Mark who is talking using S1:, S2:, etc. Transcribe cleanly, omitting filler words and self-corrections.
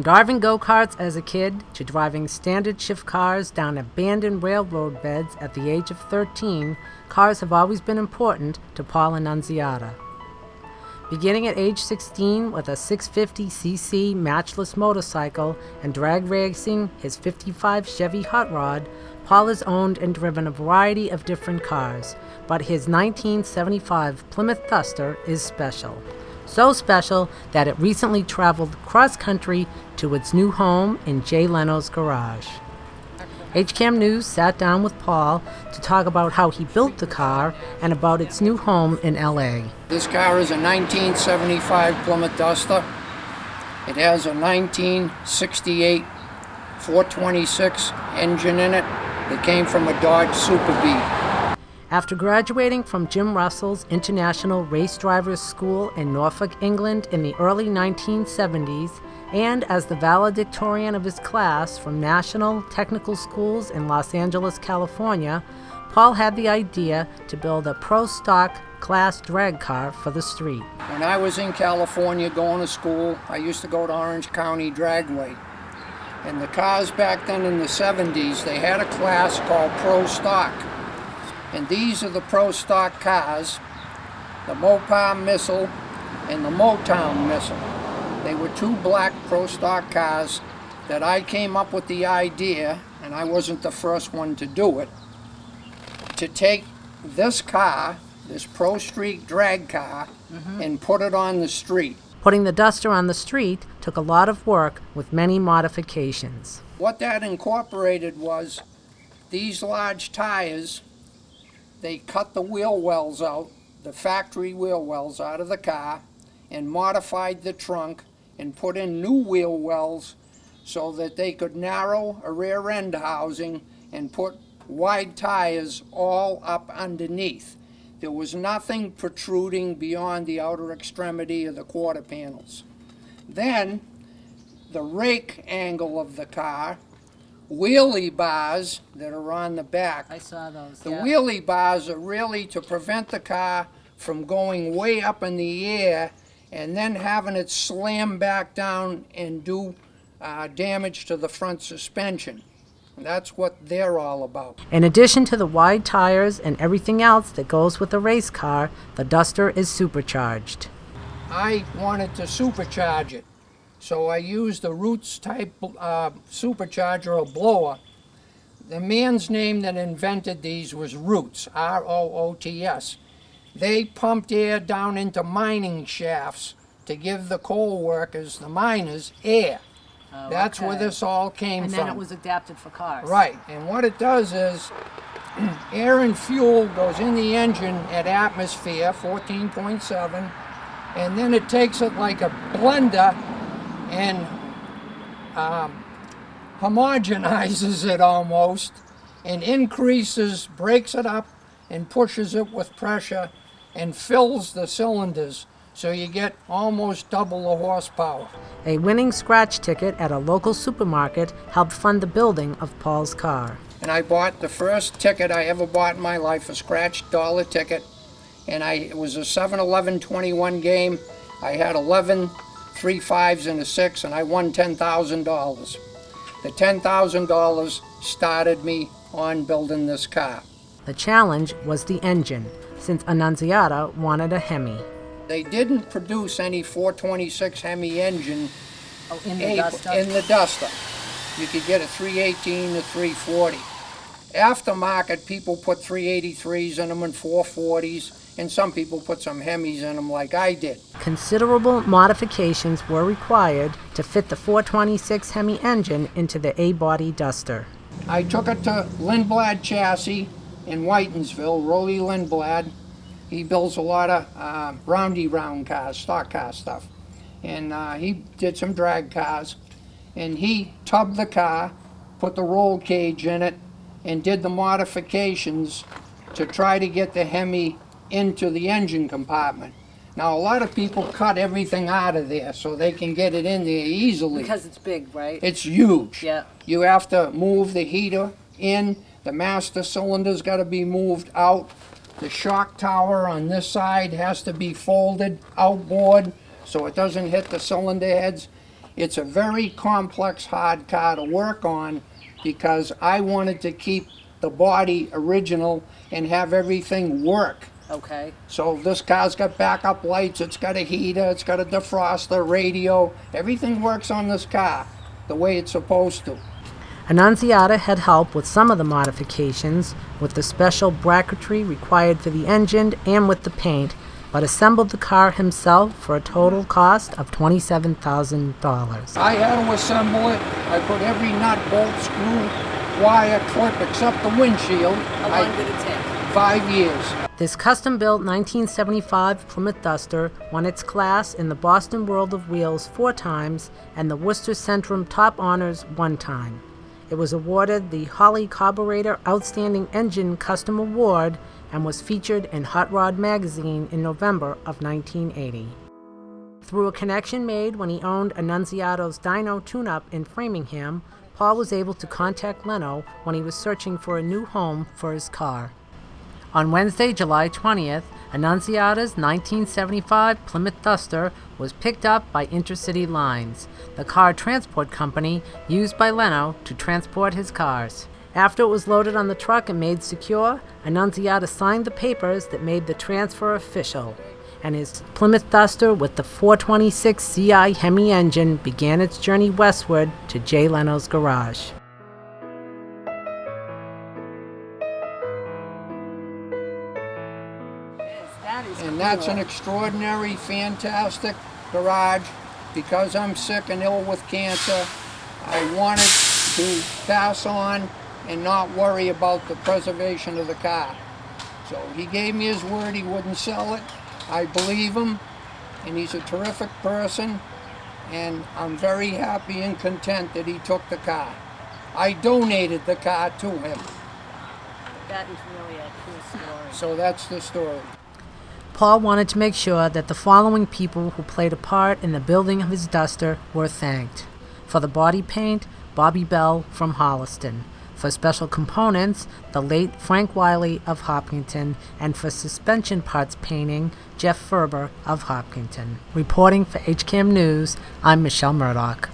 S1: driving go-karts as a kid to driving standard shift cars down abandoned railroad beds at the age of 13, cars have always been important to Paul Annunziata. Beginning at age 16 with a 650cc matchless motorcycle and drag racing his 55 Chevy Hot Rod, Paul has owned and driven a variety of different cars, but his 1975 Plymouth Duster is special. So special that it recently traveled cross-country to its new home in Jay Leno's garage. HCAM News sat down with Paul to talk about how he built the car and about its new home in LA.
S2: This car is a 1975 Plymouth Duster. It has a 1968 426 engine in it that came from a Dodge Super Bee.
S1: After graduating from Jim Russell's International Race Drivers School in Norfolk, England in the early 1970s, and as the valedictorian of his class from national technical schools in Los Angeles, California, Paul had the idea to build a pro stock class drag car for the street.
S2: When I was in California going to school, I used to go to Orange County Dragway. And the cars back then in the 70s, they had a class called pro stock. And these are the pro stock cars, the Mopar Missile and the Motown Missile. They were two black pro stock cars that I came up with the idea, and I wasn't the first one to do it, to take this car, this pro street drag car, and put it on the street.
S1: Putting the Duster on the street took a lot of work with many modifications.
S2: What that incorporated was these large tires. They cut the wheel wells out, the factory wheel wells out of the car, and modified the trunk and put in new wheel wells so that they could narrow a rear end housing and put wide tires all up underneath. There was nothing protruding beyond the outer extremity of the quarter panels. Then the rake angle of the car, wheelie bars that are on the back.
S1: I saw those.
S2: The wheelie bars are really to prevent the car from going way up in the air and then having it slam back down and do damage to the front suspension. And that's what they're all about.
S1: In addition to the wide tires and everything else that goes with a race car, the Duster is supercharged.
S2: I wanted to supercharge it, so I used a Roots type supercharger or blower. The man's name that invented these was Roots, R-O-O-T-S. They pumped air down into mining shafts to give the coal workers, the miners, air. That's where this all came from.
S1: And then it was adapted for cars.
S2: Right, and what it does is air and fuel goes in the engine at atmosphere, 14.7, and then it takes it like a blender and homogenizes it almost and increases, breaks it up and pushes it with pressure and fills the cylinders, so you get almost double the horsepower.
S1: A winning scratch ticket at a local supermarket helped fund the building of Paul's car.
S2: And I bought the first ticket I ever bought in my life, a scratch dollar ticket, and it was a 7-11-21 game. I had 11 3-5s and a 6, and I won $10,000. The $10,000 started me on building this car.
S1: The challenge was the engine, since Annunziata wanted a Hemi.
S2: They didn't produce any 426 Hemi engine
S1: In the Duster?
S2: in the Duster. You could get a 318 to 340. Aftermarket, people put 383s in them and 440s, and some people put some Hemis in them like I did.
S1: Considerable modifications were required to fit the 426 Hemi engine into the A-body Duster.
S2: I took it to Lindblad Chassis in Whitensville, Rolly Lindblad. He builds a lot of round cars, stock car stuff. And he did some drag cars. And he tubbed the car, put the roll cage in it, and did the modifications to try to get the Hemi into the engine compartment. Now, a lot of people cut everything out of there so they can get it in there easily.
S1: Because it's big, right?
S2: It's huge.
S1: Yeah.
S2: You have to move the heater in. The master cylinder's got to be moved out. The shock tower on this side has to be folded outboard so it doesn't hit the cylinder heads. It's a very complex, hard car to work on because I wanted to keep the body original and have everything work.
S1: Okay.
S2: So this car's got backup lights, it's got a heater, it's got a defroster, radio. Everything works on this car the way it's supposed to.
S1: Annunziata had help with some of the modifications, with the special bracketry required for the engine and with the paint, but assembled the car himself for a total cost of $27,000.
S2: I had to assemble it. I put every nut, bolt, screw, wire, clip, except the windshield.
S1: How long did it take?
S2: 5 years.
S1: This custom-built 1975 Plymouth Duster won its class in the Boston World of Wheels 4 times and the Worcester Centrum Top Honors 1 time. It was awarded the Holly Carburetor Outstanding Engine Custom Award and was featured in Hot Rod magazine in November of 1980. Through a connection made when he owned Annunziata's Dyno tune-up in Framingham, Paul was able to contact Leno when he was searching for a new home for his car. On Wednesday, July 20th, Annunziata's 1975 Plymouth Duster was picked up by Intercity Lines, the car transport company used by Leno to transport his cars. After it was loaded on the truck and made secure, Annunziata signed the papers that made the transfer official, and his Plymouth Duster with the 426 CI Hemi engine began its journey westward to Jay Leno's garage.
S2: And that's an extraordinary, fantastic garage. Because I'm sick and ill with cancer, I wanted to pass on and not worry about the preservation of the car. So he gave me his word he wouldn't sell it. I believe him, and he's a terrific person, and I'm very happy and content that he took the car. I donated the car to him.
S1: That is really a cool story.
S2: So that's the story.
S1: Paul wanted to make sure that the following people who played a part in the building of his Duster were thanked. For the body paint, Bobby Bell from Holliston. For special components, the late Frank Wiley of Hopkinton. And for suspension parts painting, Jeff Ferber of Hopkinton. Reporting for HCAM News, I'm Michelle Murdoch.